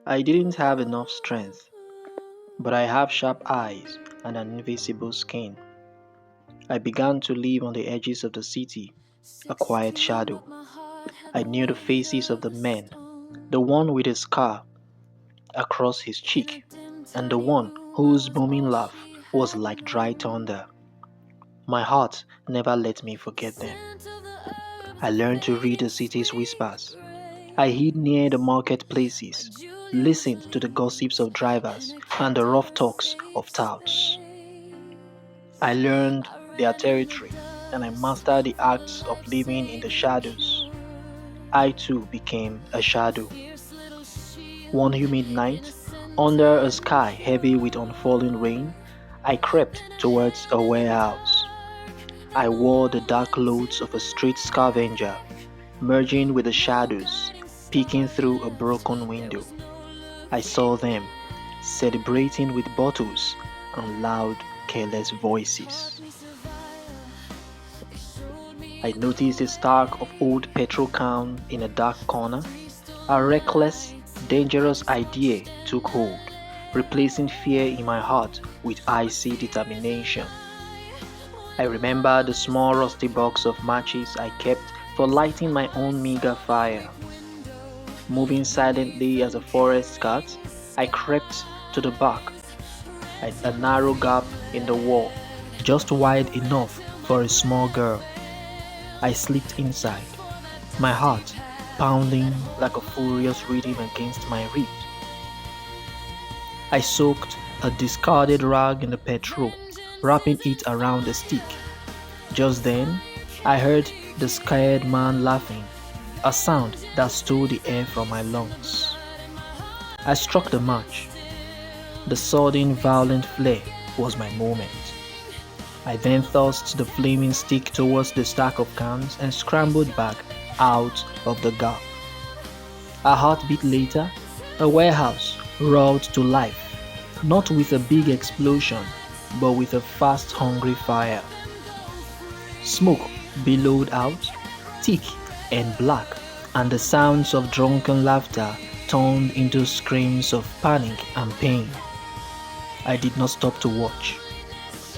I didn't have enough strength, but I have sharp eyes and an invisible skin. I began to live on the edges of the city, a quiet shadow. I knew the faces of the men, the one with a scar across his cheek, and the one whose booming laugh was like dry thunder. My heart never let me forget them. I learned to read the city's whispers. I hid near the marketplaces, listened to the gossips of drivers and the rough talks of touts. I learned their territory and I mastered the arts of living in the shadows. I too became a shadow. One humid night, under a sky heavy with unfalling rain, I crept towards a warehouse. I wore the dark clothes of a street scavenger, merging with the shadows, peeking through a broken window. I saw them, celebrating with bottles and loud, careless voices. I noticed a stack of old petrol cans in a dark corner. A reckless, dangerous idea took hold, replacing fear in my heart with icy determination. I remember the small rusty box of matches I kept for lighting my own meager fire. Moving silently as a forest cat, I crept to the back, at a narrow gap in the wall, just wide enough for a small girl. I slipped inside, my heart pounding like a furious rhythm against my ribs. I soaked a discarded rag in the petrol, wrapping it around a stick. Just then, I heard the scared man laughing, a sound that stole the air from my lungs. I struck the match. The sudden violent flare was my moment. I then thrust the flaming stick towards the stack of cans and scrambled back out of the gap. A heartbeat later, a warehouse roared to life, not with a big explosion, but with a fast, hungry fire. Smoke billowed out, thick and black, and the sounds of drunken laughter turned into screams of panic and pain. I did not stop to watch.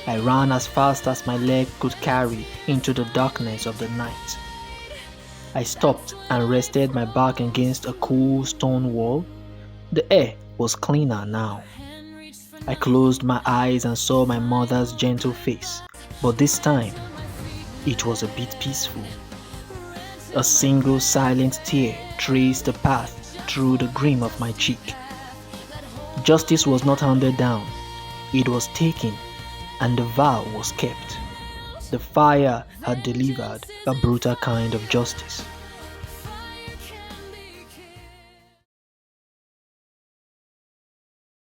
I ran as fast as my leg could carry into the darkness of the night. I stopped and rested my back against a cool stone wall. The air was cleaner now. I closed my eyes and saw my mother's gentle face, but this time it was a bit peaceful. A single silent tear traced the path through the grim of my cheek. Justice was not handed down, it was taken, and the vow was kept. The fire had delivered a brutal kind of justice.